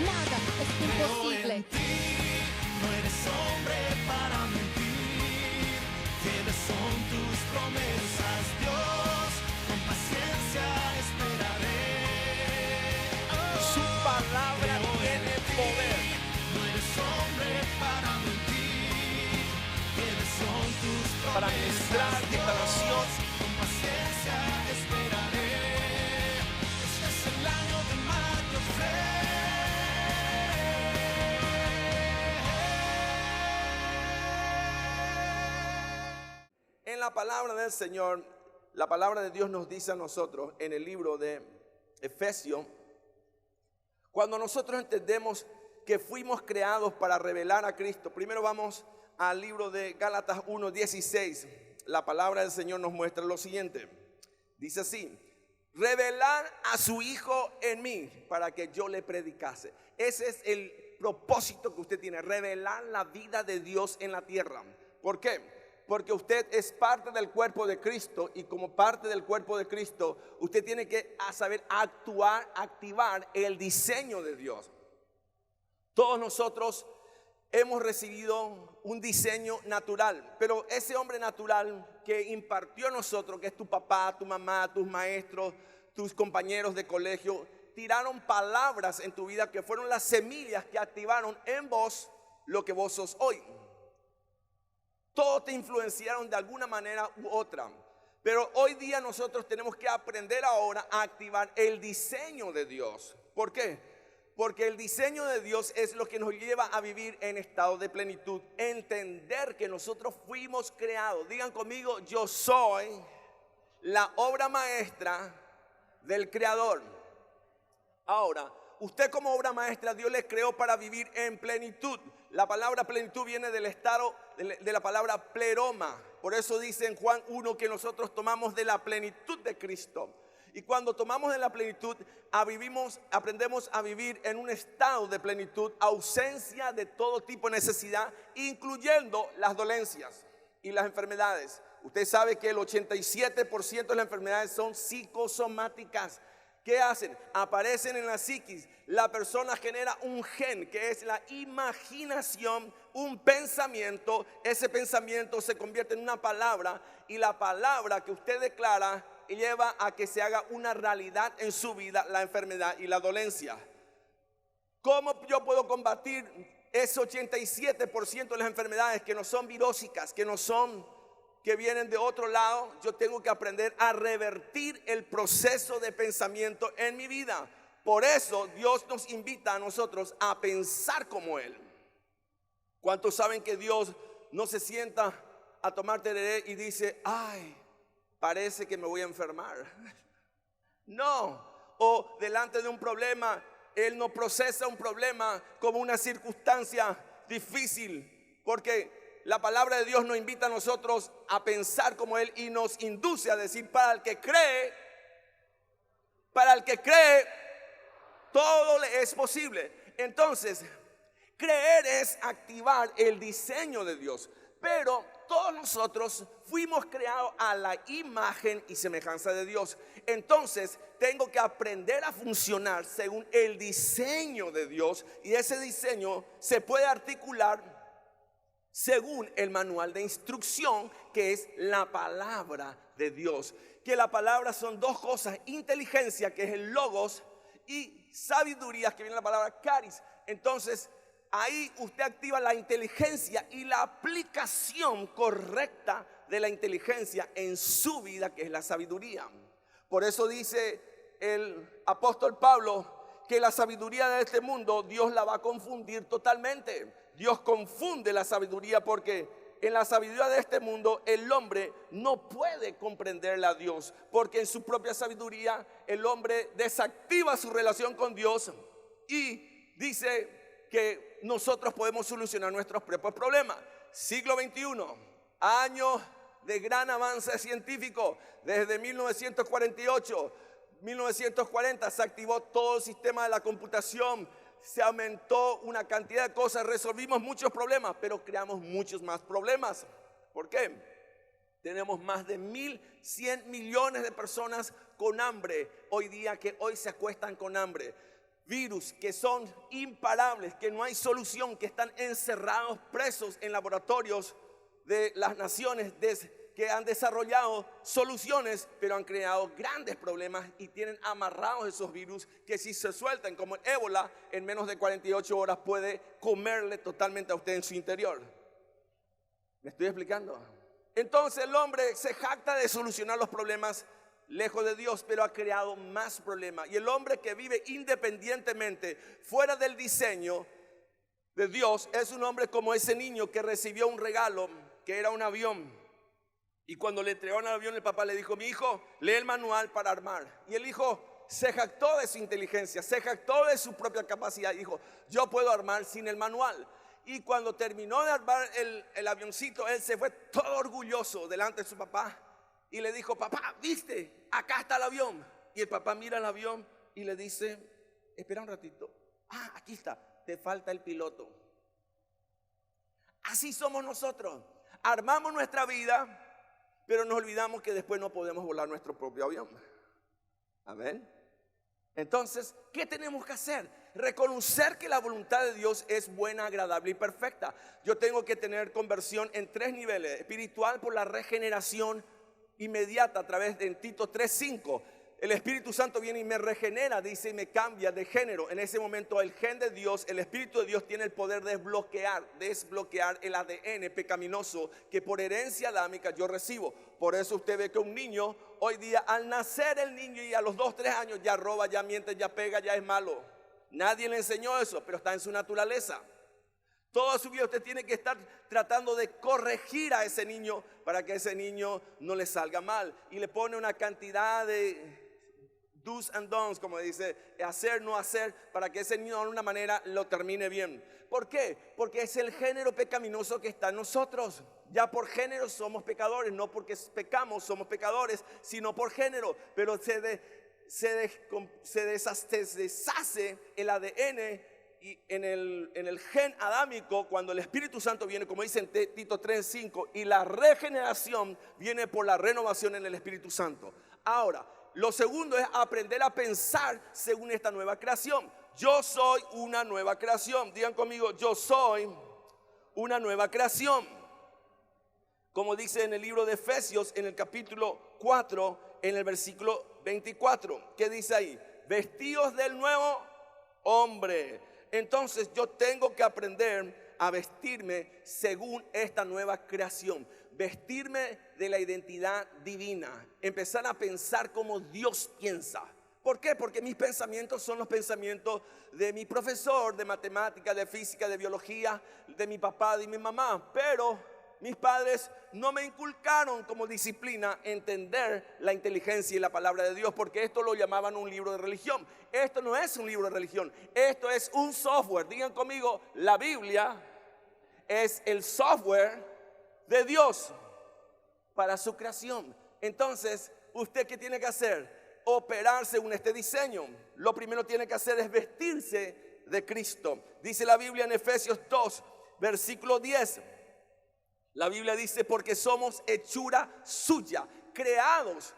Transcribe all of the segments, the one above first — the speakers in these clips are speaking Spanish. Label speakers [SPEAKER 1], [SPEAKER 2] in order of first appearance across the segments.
[SPEAKER 1] Nada es imposible.
[SPEAKER 2] En ti no eres hombre para mentir. Fieles son tus promesas, Dios. Con paciencia esperaré.
[SPEAKER 3] Su palabra tiene poder.
[SPEAKER 2] No eres hombre para mentir. Fieles son tus promesas,
[SPEAKER 3] Para ministrar esta nación.
[SPEAKER 2] con paciencia esperaré. Este es el año de Mayo
[SPEAKER 3] En la palabra del Señor, la palabra de Dios nos dice a nosotros en el libro de Efesios, cuando nosotros entendemos que fuimos creados para revelar a Cristo. Primero vamos al libro de Gálatas 1:16. La palabra del Señor nos muestra lo siguiente. Dice así: revelar a su Hijo en mí para que yo le predicase. Ese es el propósito que usted tiene, revelar la vida de Dios en la tierra. ¿Por qué? Porque usted es parte del cuerpo de Cristo, y como parte del cuerpo de Cristo, usted tiene que saber actuar, activar el diseño de Dios. Todos nosotros hemos recibido un diseño natural, pero ese hombre natural que impartió a nosotros, que es tu papá, tu mamá, tus maestros, tus compañeros de colegio, tiraron palabras en tu vida que fueron las semillas que activaron en vos lo que vos sos hoy. Todos te influenciaron de alguna manera u otra. Pero hoy día nosotros tenemos que aprender ahora a activar el diseño de Dios. ¿Por qué? Porque el diseño de Dios es lo que nos lleva a vivir en estado de plenitud. Entender que nosotros fuimos creados. Digan conmigo: yo soy la obra maestra del Creador. Ahora, usted como obra maestra, Dios le creó para vivir en plenitud. La palabra plenitud viene del estado de la palabra pleroma. Por eso dice en Juan 1 que nosotros tomamos de la plenitud de Cristo. Y cuando tomamos de la plenitud, aprendemos a vivir en un estado de plenitud, ausencia de todo tipo de necesidad, incluyendo las dolencias y las enfermedades. Usted sabe que el 87% de las enfermedades son psicosomáticas. ¿Qué hacen? Aparecen en la psiquis. La persona genera un gen, que es la imaginación, un pensamiento. Ese pensamiento se convierte en una palabra, y la palabra que usted declara lleva a que se haga una realidad en su vida la enfermedad y la dolencia. ¿Cómo yo puedo combatir ese 87% de las enfermedades que no son virósicas, que vienen de otro lado? Yo tengo que aprender a revertir el proceso de pensamiento en mi vida. Por eso Dios nos invita a nosotros a pensar como Él. ¿Cuántos saben que Dios no se sienta a tomar tereré y dice: ay, parece que me voy a enfermar? No. O delante de un problema, Él no procesa un problema como una circunstancia difícil, porque la palabra de Dios nos invita a nosotros a pensar como Él, y nos induce a decir: para el que cree, todo le es posible. Entonces, creer es activar el diseño de Dios. Pero todos nosotros fuimos creados a la imagen y semejanza de Dios. Entonces, tengo que aprender a funcionar según el diseño de Dios, y ese diseño se puede articular según el manual de instrucción, que es la palabra de Dios. Que la palabra son dos cosas: inteligencia, que es el logos, y sabiduría, que viene la palabra caris. Entonces, ahí usted activa la inteligencia y la aplicación correcta de la inteligencia en su vida, que es la sabiduría. Por eso dice el apóstol Pablo que la sabiduría de este mundo Dios la va a confundir totalmente. Dios confunde la sabiduría, porque en la sabiduría de este mundo el hombre no puede comprenderla a Dios, porque en su propia sabiduría el hombre desactiva su relación con Dios y dice que nosotros podemos solucionar nuestros propios problemas. Siglo XXI, año de gran avance científico. Desde 1948, 1940 se activó todo el sistema de la computación, se aumentó una cantidad de cosas, resolvimos muchos problemas, pero creamos muchos más problemas. ¿Por qué? Tenemos más de 1.100 millones de personas con hambre hoy día, que hoy se acuestan con hambre. virus que son imparables, que no hay solución, que están encerrados, presos en laboratorios de las naciones que han desarrollado soluciones, pero han creado grandes problemas y tienen amarrados esos virus que si se sueltan, como el ébola, en menos de 48 horas puede comerle totalmente a usted en su interior. ¿Me estoy explicando? Entonces el hombre se jacta de solucionar los problemas lejos de Dios, pero ha creado más problemas. Y el hombre que vive independientemente, fuera del diseño de Dios, es un hombre como ese niño que recibió un regalo, que era un avión. Y cuando le entregaron el avión, el papá le dijo: mi hijo, lee el manual para armar. Y el hijo se jactó de su inteligencia, se jactó de su propia capacidad y dijo: yo puedo armar sin el manual. Y cuando terminó de armar el avioncito, él se fue todo orgulloso delante de su papá y le dijo: papá, ¿viste? Acá está el avión. Y el papá mira el avión y le dice: espera un ratito. Ah, aquí está, te falta el piloto. Así somos nosotros. Armamos nuestra vida, pero nos olvidamos que después no podemos volar nuestro propio avión. Amén. Entonces, ¿qué tenemos que hacer? Reconocer que la voluntad de Dios es buena, agradable y perfecta. Yo tengo que tener conversión en 3 niveles: espiritual, por la regeneración inmediata a través de Tito 3:5. El Espíritu Santo viene y me regenera, dice, y me cambia de género. En ese momento el gen de Dios, el Espíritu de Dios tiene el poder de desbloquear el ADN pecaminoso que por herencia adámica yo recibo. Por eso usted ve que un niño hoy día, al nacer el niño y a los 2, 3 años ya roba, ya miente, ya pega, ya es malo. Nadie le enseñó eso, pero está en su naturaleza. Toda su vida usted tiene que estar tratando de corregir a ese niño para que ese niño no le salga mal. Y le pone una cantidad de do's and don'ts, como dice, hacer, no hacer, para que ese niño de alguna manera lo termine bien. ¿Por qué? Porque es el género pecaminoso que está en nosotros. Ya por género somos pecadores, no porque pecamos somos pecadores, sino por género. Pero se deshace el ADN y en el gen adámico cuando el Espíritu Santo viene, como dice en Tito 3:5, y la regeneración viene por la renovación en el Espíritu Santo. Ahora, lo segundo es aprender a pensar según esta nueva creación. Yo soy una nueva creación. Digan conmigo: yo soy una nueva creación. Como dice en el libro de Efesios, en el capítulo 4, en el versículo 24. ¿Qué dice ahí? Vestidos del nuevo hombre. Entonces yo tengo que aprender a vestirme según esta nueva creación. Vestirme de la identidad divina. Empezar a pensar como Dios piensa. ¿Por qué? Porque mis pensamientos son los pensamientos de mi profesor de matemática, de física, de biología, de mi papá, de mi mamá. Pero mis padres no me inculcaron como disciplina entender la inteligencia y la palabra de Dios, porque esto lo llamaban un libro de religión. Esto no es un libro de religión, esto es un software. Digan conmigo: la Biblia es el software de Dios para su creación. Entonces, ¿usted qué tiene que hacer? Operar según este diseño. Lo primero que tiene que hacer es vestirse de Cristo. Dice la Biblia en Efesios 2, versículo 10. La Biblia dice: porque somos hechura suya, creados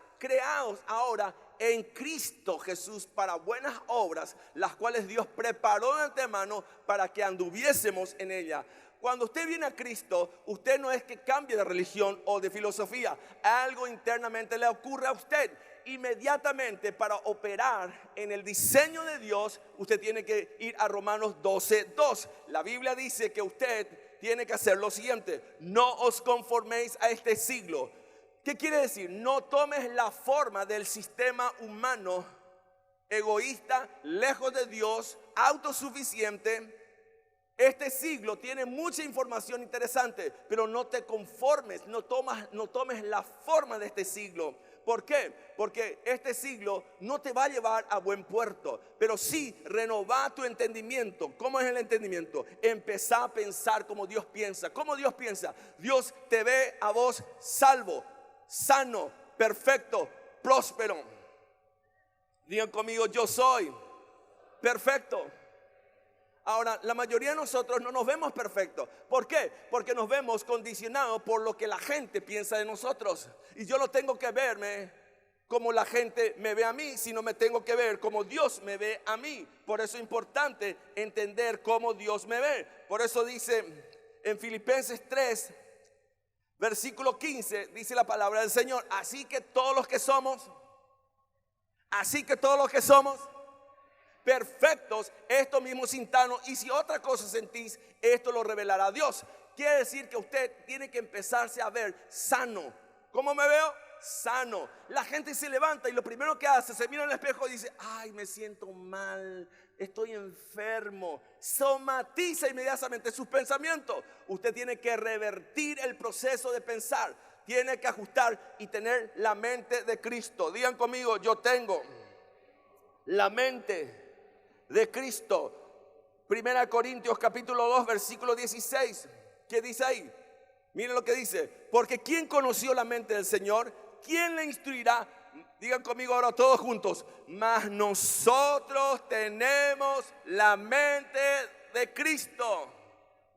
[SPEAKER 3] ahora en Cristo Jesús para buenas obras, las cuales Dios preparó de antemano para que anduviésemos en ella. Cuando usted viene a Cristo, usted no es que cambie de religión o de filosofía. Algo internamente le ocurre a usted. Inmediatamente, para operar en el diseño de Dios, usted tiene que ir a Romanos 12:2. La Biblia dice que usted tiene que hacer lo siguiente: no os conforméis a este siglo. ¿Qué quiere decir? No tomes la forma del sistema humano egoísta, lejos de Dios, autosuficiente. Este siglo tiene mucha información interesante, pero no te conformes, no tomes la forma de este siglo. ¿Por qué? Porque este siglo no te va a llevar a buen puerto, pero sí renova tu entendimiento. ¿Cómo es el entendimiento? Empezá a pensar como Dios piensa. ¿Cómo Dios piensa? Dios te ve a vos salvo, sano, perfecto, próspero. Digan conmigo: yo soy perfecto. Ahora, la mayoría de nosotros no nos vemos perfectos. ¿Por qué? Porque nos vemos condicionados por lo que la gente piensa de nosotros. Y yo lo tengo que verme como la gente me ve a mí, sino me tengo que ver como Dios me ve a mí. Por eso es importante entender cómo Dios me ve. Por eso dice en Filipenses 3, versículo 15, dice la palabra del Señor: así que todos los que somos perfectos, esto mismo sintanos, y si otra cosa sentís, esto lo revelará Dios. Quiere decir que usted tiene que empezarse a ver sano. ¿Cómo me veo? Sano. La gente se levanta y lo primero que hace, se mira en el espejo y dice: ay, me siento mal, estoy enfermo. Somatiza inmediatamente sus pensamientos. Usted tiene que revertir el proceso de pensar, tiene que ajustar y tener la mente de Cristo. Digan conmigo: yo tengo la mente de Cristo. 1 Corintios capítulo 2 versículo 16. ¿Qué dice ahí? Miren lo que dice: porque ¿quién conoció la mente del Señor? ¿Quién le instruirá? Digan conmigo ahora todos juntos: mas nosotros tenemos la mente de Cristo.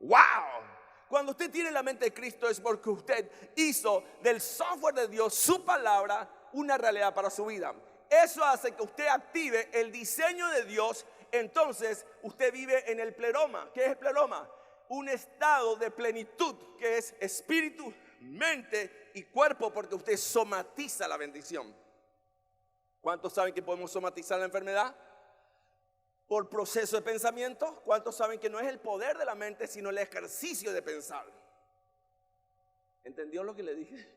[SPEAKER 3] ¡Wow! Cuando usted tiene la mente de Cristo es porque usted hizo del software de Dios, su palabra, una realidad para su vida. Eso hace que usted active el diseño de Dios. Entonces usted vive en el pleroma. ¿Qué es el pleroma? Un estado de plenitud que es espíritu, mente y cuerpo, porque usted somatiza la bendición. ¿Cuántos saben que podemos somatizar la enfermedad? Por proceso de pensamiento. ¿Cuántos saben que no es el poder de la mente, sino el ejercicio de pensar? ¿Entendió lo que le dije?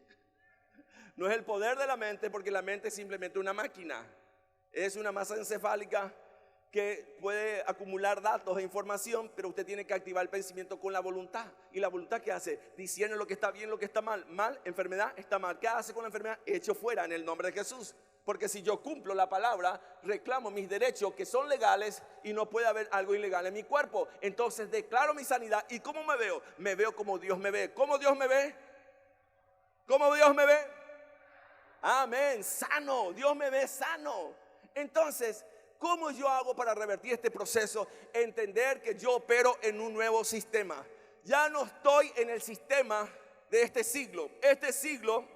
[SPEAKER 3] No es el poder de la mente, porque la mente es simplemente una máquina. Es una masa encefálica que puede acumular datos e información, pero usted tiene que activar el pensamiento con la voluntad. ¿Y la voluntad qué hace? Discierne lo que está bien, lo que está mal. Mal, enfermedad, está mal. ¿Qué hace con la enfermedad? Echo fuera en el nombre de Jesús. Porque si yo cumplo la palabra, reclamo mis derechos que son legales y no puede haber algo ilegal en mi cuerpo. Entonces declaro mi sanidad. ¿Y cómo me veo? Me veo como Dios me ve. ¿Cómo Dios me ve? ¿Cómo Dios me ve? Amén, sano. Dios me ve sano. Entonces, ¿cómo yo hago para revertir este proceso? Entender que yo opero en un nuevo sistema. Ya no estoy en el sistema de este siglo. Este siglo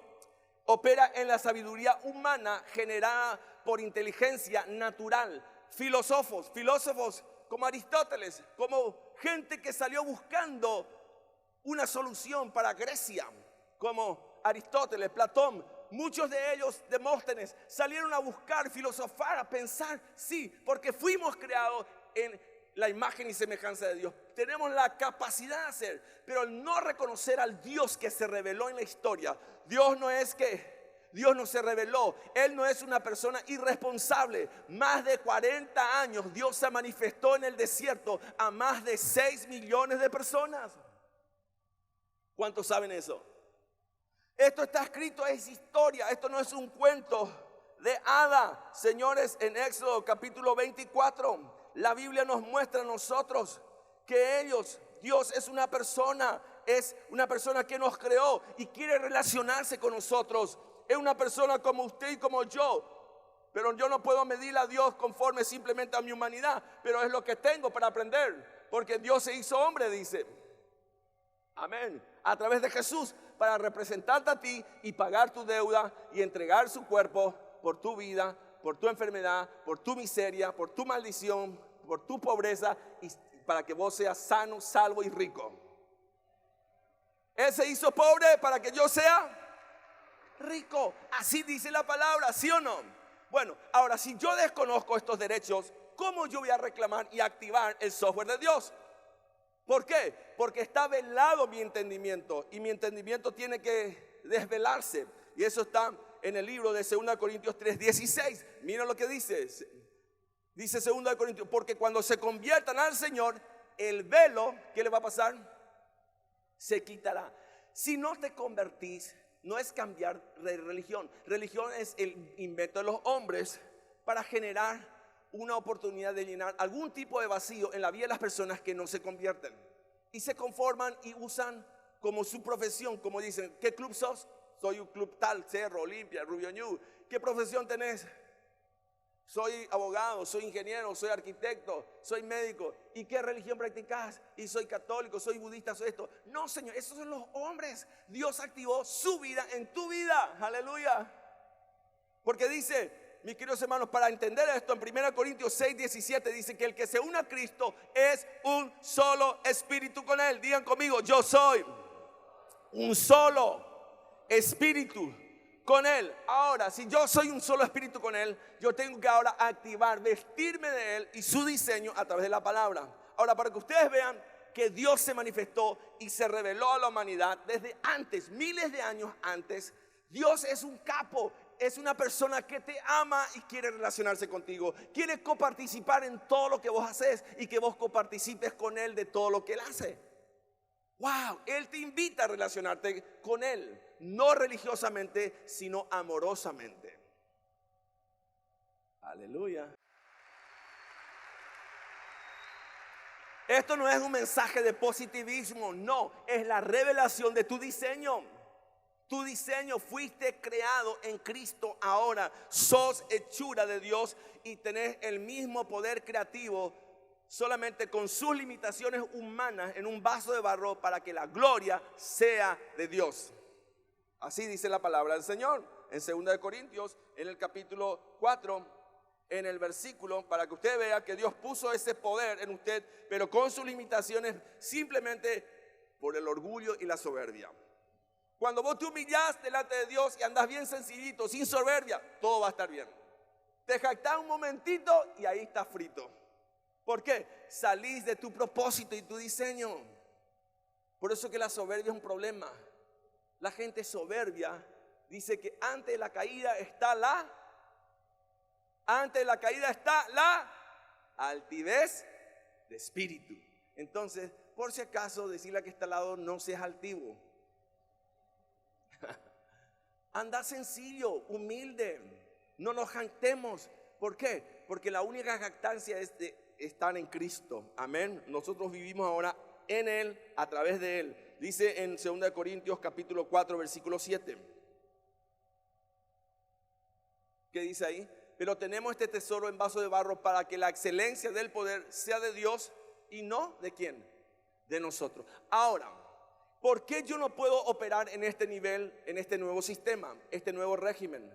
[SPEAKER 3] opera en la sabiduría humana generada por inteligencia natural. Filósofos como Aristóteles, como gente que salió buscando una solución para Grecia, como Aristóteles, Platón. Muchos de ellos, Demóstenes, salieron a buscar, filosofar, a pensar. Sí, porque fuimos creados en la imagen y semejanza de Dios. Tenemos la capacidad de hacer, pero al no reconocer al Dios que se reveló en la historia, Dios no se reveló. Él no es una persona irresponsable. Más de 40 años Dios se manifestó en el desierto a más de 6 millones de personas. ¿Cuántos saben eso? Esto está escrito, es historia. Esto no es un cuento de hada. Señores, en Éxodo capítulo 24, la Biblia nos muestra a nosotros que Dios es una persona que nos creó y quiere relacionarse con nosotros. Es una persona como usted y como yo. Pero yo no puedo medir a Dios conforme simplemente a mi humanidad. Pero es lo que tengo para aprender. Porque Dios se hizo hombre, dice. Amén. A través de Jesús, para representarte a ti y pagar tu deuda y entregar su cuerpo por tu vida, por tu enfermedad, por tu miseria, por tu maldición, por tu pobreza, y para que vos seas sano, salvo y rico. Él se hizo pobre para que yo sea rico. Así dice la palabra, ¿sí o no? Bueno, ahora si yo desconozco estos derechos, ¿cómo yo voy a reclamar y activar el software de Dios? ¿Por qué? Porque está velado mi entendimiento y mi entendimiento tiene que desvelarse. Y eso está en el libro de 2 Corintios 3:16. Mira lo que dice. Dice 2 Corintios, porque cuando se conviertan al Señor, el velo, ¿qué le va a pasar? Se quitará. Si no te convertís, no es cambiar de religión. Religión es el invento de los hombres para generar una oportunidad de llenar algún tipo de vacío en la vida de las personas que no se convierten y se conforman y usan como su profesión, como dicen, ¿qué club sos? Soy un club tal, Cerro, Olimpia, Rubio Ñu. ¿Qué profesión tenés? Soy abogado, soy ingeniero, soy arquitecto, soy médico. ¿Y qué religión practicás? Y soy católico, soy budista, soy esto. No, Señor, esos son los hombres. Dios activó su vida en tu vida. Aleluya. Porque dice, mis queridos hermanos, para entender esto, en 1 Corintios 6, 17 dice que el que se une a Cristo es un solo espíritu con Él. Digan conmigo, yo soy un solo espíritu con Él. Ahora, si yo soy un solo espíritu con Él, yo tengo que ahora activar, vestirme de Él y su diseño a través de la palabra. Ahora, para que ustedes vean que Dios se manifestó y se reveló a la humanidad desde antes, miles de años antes. Dios es un capo, es una persona que te ama y quiere relacionarse contigo. Quiere coparticipar en todo lo que vos haces y que vos coparticipes con Él de todo lo que Él hace. Wow, Él te invita a relacionarte con Él, no religiosamente, sino amorosamente. Aleluya. Esto no es un mensaje de positivismo, no, es la revelación de tu diseño. Tu diseño, fuiste creado en Cristo ahora, sos hechura de Dios y tenés el mismo poder creativo, solamente con sus limitaciones humanas en un vaso de barro para que la gloria sea de Dios. Así dice la palabra del Señor en 2 de Corintios, en el capítulo 4, en el versículo, para que usted vea que Dios puso ese poder en usted, pero con sus limitaciones, simplemente por el orgullo y la soberbia. Cuando vos te humillás delante de Dios y andás bien sencillito, sin soberbia, todo va a estar bien. Te jactás un momentito y ahí estás frito. ¿Por qué? Salís de tu propósito y tu diseño. Por eso que la soberbia es un problema. La gente soberbia dice que antes de la caída está la altivez de espíritu. Entonces, por si acaso, decirle a que está al lado, no seas altivo. Anda sencillo, humilde. No nos jactemos. ¿Por qué? Porque la única jactancia es de estar en Cristo. Amén. Nosotros vivimos ahora en Él, a través de Él. Dice en 2 Corintios capítulo 4, versículo 7. ¿Qué dice ahí? Pero tenemos este tesoro en vaso de barro para que la excelencia del poder sea de Dios y no de ¿quién? De nosotros. Ahora, ¿por qué yo no puedo operar en este nivel, en este nuevo sistema, este nuevo régimen?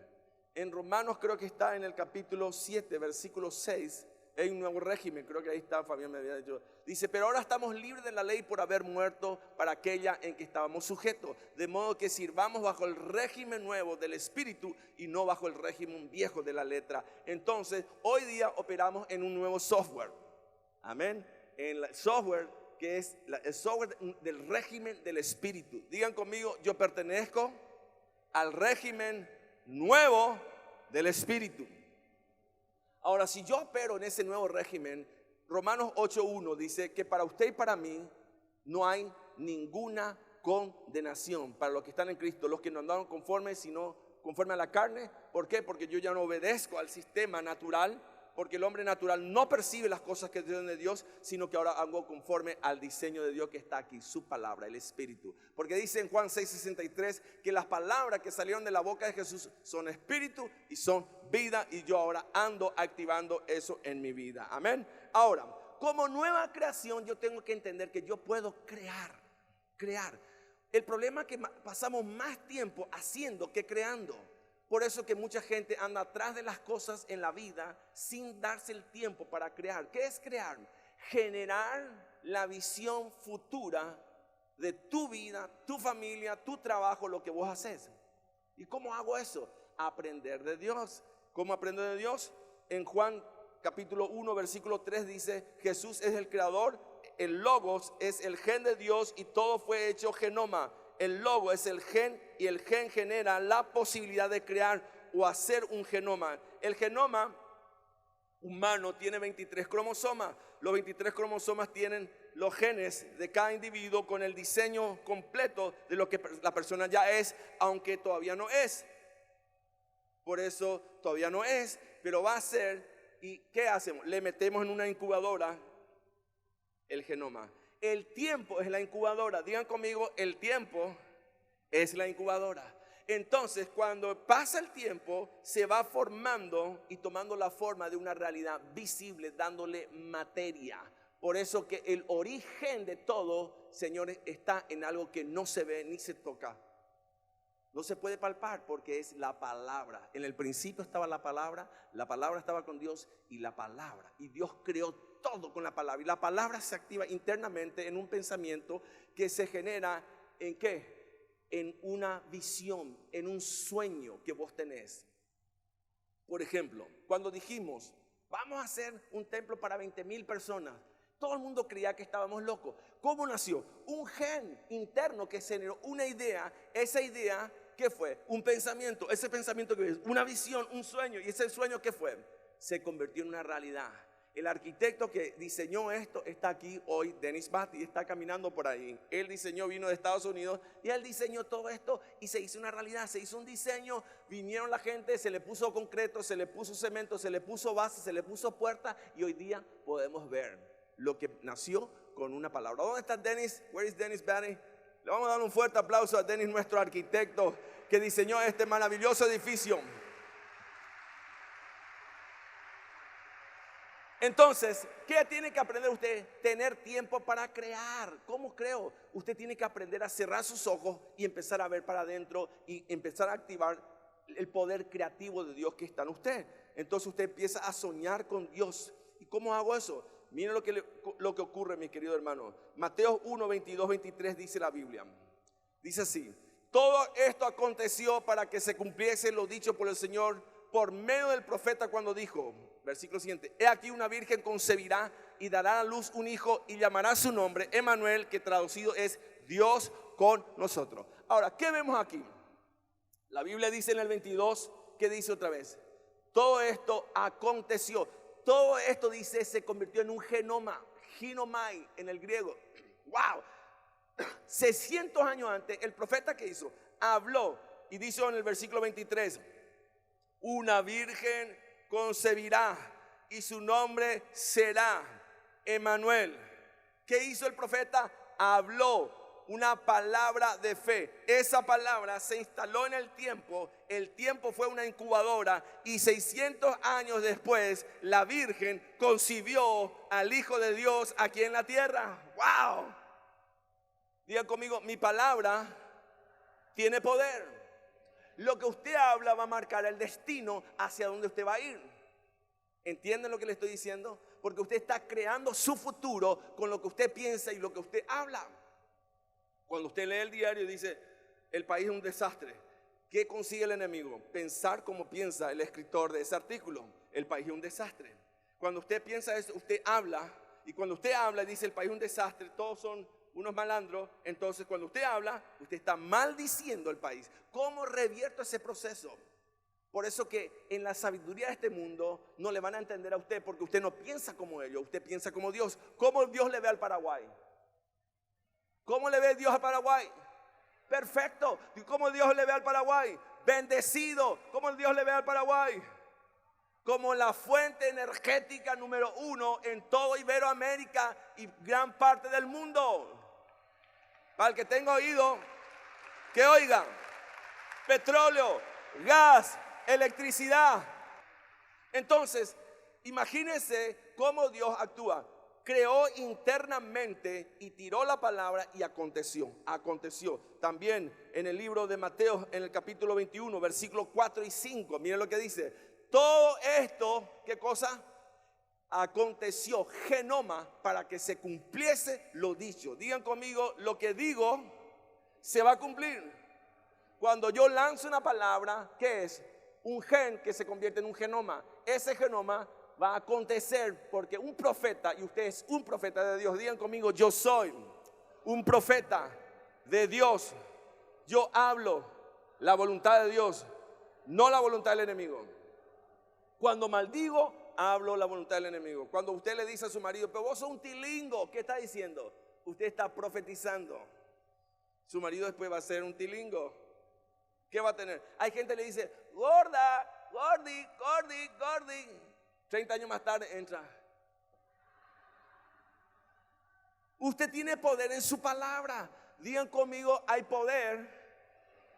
[SPEAKER 3] En Romanos creo que está en el capítulo 7, versículo 6. Hay un nuevo régimen, creo que ahí está, Fabián me había dicho. Dice, pero ahora estamos libres de la ley por haber muerto para aquella en que estábamos sujetos. De modo que sirvamos bajo el régimen nuevo del Espíritu y no bajo el régimen viejo de la letra. Entonces, hoy día operamos en un nuevo software. Amén. En el software que es el software del régimen del Espíritu. Digan conmigo, yo pertenezco al régimen nuevo del Espíritu. Ahora, si yo opero en ese nuevo régimen, Romanos 8:1 dice que para usted y para mí no hay ninguna condenación para los que están en Cristo, los que no andaron conforme, sino conforme a la carne. ¿Por qué? Porque yo ya no obedezco al sistema natural, porque el hombre natural no percibe las cosas que vienen de Dios, sino que ahora hago conforme al diseño de Dios que está aquí, su palabra, el Espíritu. Porque dice en Juan 6:63 que las palabras que salieron de la boca de Jesús son espíritu y son vida, y yo ahora ando activando eso en mi vida. Amén. Ahora, como nueva creación, yo tengo que entender que yo puedo crear. El problema es que pasamos más tiempo haciendo que creando. Por eso que mucha gente anda atrás de las cosas en la vida sin darse el tiempo para crear. ¿Qué es crear? Generar la visión futura de tu vida, tu familia, tu trabajo, lo que vos haces. ¿Y cómo hago eso? Aprender de Dios. ¿Cómo aprendo de Dios? En Juan capítulo 1, versículo 3 dice, Jesús es el creador, el logos es el gen de Dios y todo fue hecho genoma. El logo es el gen y el gen genera la posibilidad de crear o hacer un genoma. El genoma humano tiene 23 cromosomas. Los 23 cromosomas tienen los genes de cada individuo con el diseño completo de lo que la persona ya es, aunque todavía no es. Por eso todavía no es, pero va a ser. ¿Y qué hacemos? Le metemos en una incubadora el genoma. El tiempo es la incubadora. Digan conmigo, el tiempo es la incubadora. Entonces, cuando pasa el tiempo, se va formando y tomando la forma de una realidad visible, dándole materia. Por eso que el origen de todo, señores, está en algo que no se ve ni se toca. No se puede palpar porque es la palabra. En el principio estaba la palabra estaba con Dios y la palabra. Y Dios creó todo con la palabra. Y la palabra se activa internamente en un pensamiento que se genera ¿en qué? En una visión, en un sueño que vos tenés. Por ejemplo, cuando dijimos, vamos a hacer un templo para 20,000 personas. Todo el mundo creía que estábamos locos. ¿Cómo nació? Un gen interno que generó una idea. Esa idea, ¿qué fue? Un pensamiento. Ese pensamiento que es una visión, un sueño. ¿Y ese sueño qué fue? Se convirtió en una realidad. El arquitecto que diseñó esto está aquí hoy, Dennis Batty, está caminando por ahí. Él diseñó, vino de Estados Unidos y él diseñó todo esto y se hizo una realidad, se hizo un diseño. Vinieron la gente, se le puso concreto, se le puso cemento, se le puso base, se le puso puerta y hoy día podemos ver lo que nació con una palabra. ¿Dónde está Dennis? Where is Dennis Batty? Le vamos a dar un fuerte aplauso a Dennis, nuestro arquitecto que diseñó este maravilloso edificio. Entonces, ¿qué tiene que aprender usted? Tener tiempo para crear. ¿Cómo creo? Usted tiene que aprender a cerrar sus ojos y empezar a ver para adentro y empezar a activar el poder creativo de Dios que está en usted. Entonces usted empieza a soñar con Dios. ¿Y cómo hago eso? Miren lo que ocurre, mi querido hermano. Mateo 1, 22, 23 dice la Biblia. Dice así: todo esto aconteció para que se cumpliese lo dicho por el Señor por medio del profeta cuando dijo, versículo siguiente: he aquí una virgen concebirá y dará a luz un hijo y llamará su nombre Emmanuel, que traducido es Dios con nosotros. Ahora, ¿qué vemos aquí? La Biblia dice en el 22, ¿qué dice otra vez? Todo esto aconteció. Todo esto dice se convirtió en un genoma, ginomai en el griego. ¡Wow! 600 años antes, el profeta que hizo, habló y dice en el versículo 23, una virgen concebirá y su nombre será Emmanuel. ¿Qué hizo el profeta? Habló una palabra de fe. Esa palabra se instaló en el tiempo fue una incubadora y 600 años después la virgen concibió al Hijo de Dios aquí en la tierra. ¡Wow! Diga conmigo, mi palabra tiene poder. Lo que usted habla va a marcar el destino hacia donde usted va a ir. ¿Entienden lo que le estoy diciendo? Porque usted está creando su futuro con lo que usted piensa y lo que usted habla. Cuando usted lee el diario y dice, el país es un desastre, ¿qué consigue el enemigo? Pensar como piensa el escritor de ese artículo. El país es un desastre. Cuando usted piensa eso, usted habla. Y cuando usted habla y dice el país es un desastre, todos son unos malandros. Entonces cuando usted habla, usted está maldiciendo el país. ¿Cómo revierto ese proceso? Por eso que en la sabiduría de este mundo no le van a entender a usted, porque usted no piensa como ellos, usted piensa como Dios. ¿Cómo Dios le ve al Paraguay? ¿Cómo le ve Dios al Paraguay? Perfecto. ¿Y cómo Dios le ve al Paraguay? Bendecido. ¿Cómo Dios le ve al Paraguay? Como la fuente energética número 1 en todo Iberoamérica y gran parte del mundo. Para el que tenga oído, que oiga. Petróleo, gas, electricidad. Entonces, imagínense cómo Dios actúa. Creó internamente y tiró la palabra y aconteció. También en el libro de Mateo, en el capítulo 21, versículos 4 y 5. Miren lo que dice. Todo esto, ¿qué cosa? Aconteció, genoma, para que se cumpliese lo dicho. Digan conmigo, lo que digo se va a cumplir. Cuando yo lanzo una palabra, ¿qué es? Un gen que se convierte en un genoma. Ese genoma va a acontecer porque un profeta, y usted es un profeta de Dios, digan conmigo, yo soy un profeta de Dios. Yo hablo la voluntad de Dios, no la voluntad del enemigo. Cuando maldigo, hablo la voluntad del enemigo. Cuando usted le dice a su marido, pero vos sos un tilingo, ¿qué está diciendo? Usted está profetizando. Su marido después va a ser un tilingo. ¿Qué va a tener? Hay gente que le dice, gorda, gordi, gordi, gordi. 30 años más tarde entra. Usted tiene poder en su palabra. Digan conmigo, hay poder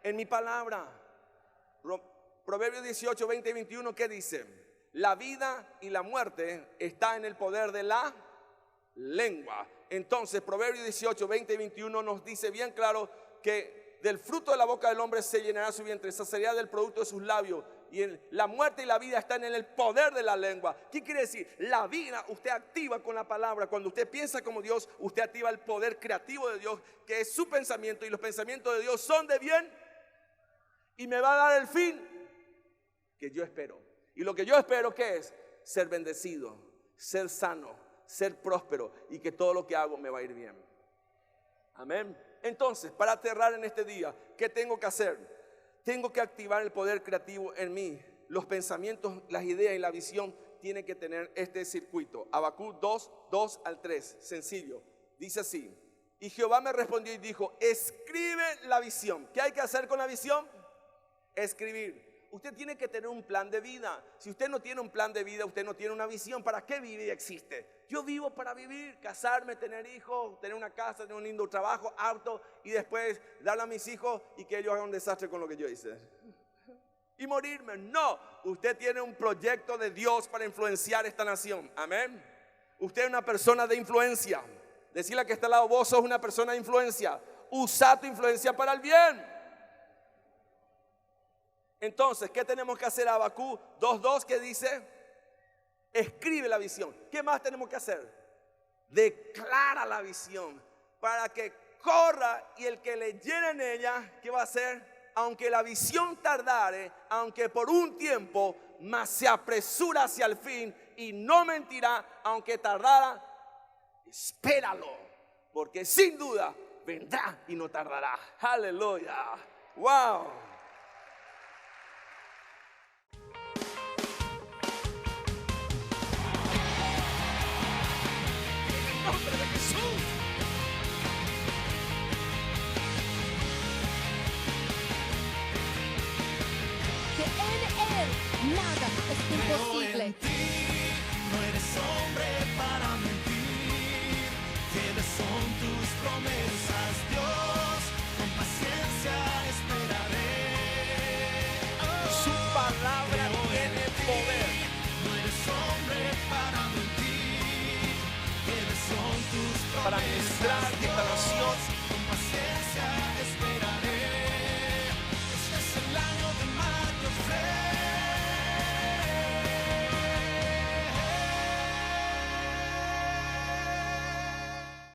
[SPEAKER 3] en mi palabra. Proverbios 18, 20 y 21, ¿qué dice? La vida y la muerte está en el poder de la lengua. Entonces, Proverbios 18, 20 y 21 nos dice bien claro que del fruto de la boca del hombre se llenará su vientre, saciará del producto de sus labios. Y la muerte y la vida están en el poder de la lengua. ¿Qué quiere decir? La vida usted activa con la palabra. Cuando usted piensa como Dios, usted activa el poder creativo de Dios, que es su pensamiento. Y los pensamientos de Dios son de bien. Y me va a dar el fin que yo espero. Y lo que yo espero, ¿qué es? Ser bendecido, ser sano, ser próspero, y que todo lo que hago me va a ir bien. Amén. Entonces, para aterrar en este día, ¿qué tengo que hacer? Tengo que activar el poder creativo en mí. Los pensamientos, las ideas y la visión tienen que tener este circuito. Habacuc 2 al 3, sencillo. Dice así: y Jehová me respondió y dijo, escribe la visión. ¿Qué hay que hacer con la visión? Escribir. Usted tiene que tener un plan de vida. Si usted no tiene un plan de vida, usted no tiene una visión. ¿Para qué vive y existe? Yo vivo para vivir, casarme, tener hijos, tener una casa, tener un lindo trabajo, auto, y después darle a mis hijos y que ellos hagan un desastre con lo que yo hice. Y morirme. No, usted tiene un proyecto de Dios para influenciar esta nación. Amén. Usted es una persona de influencia. Decirle que está al lado, vos sos una persona de influencia. Usa tu influencia para el bien. Entonces, ¿qué tenemos que hacer? Habacuc 2:2 que dice, escribe la visión. ¿Qué más tenemos que hacer? Declara la visión para que corra, y el que leyera en ella, ¿qué va a hacer? Aunque la visión tardare, aunque por un tiempo, mas se apresura hacia el fin y no mentirá, aunque tardara, espéralo, porque sin duda vendrá y no tardará. Aleluya. Wow.
[SPEAKER 1] Que en Él nada es imposible.
[SPEAKER 2] En ti no eres hombre para mentir. Fieles son tus promesas, Dios. Con paciencia esperaré.
[SPEAKER 3] Su palabra tiene poder.
[SPEAKER 2] No eres hombre para mentir. Fieles son tus
[SPEAKER 3] Para
[SPEAKER 2] promesas,
[SPEAKER 3] ministrar esta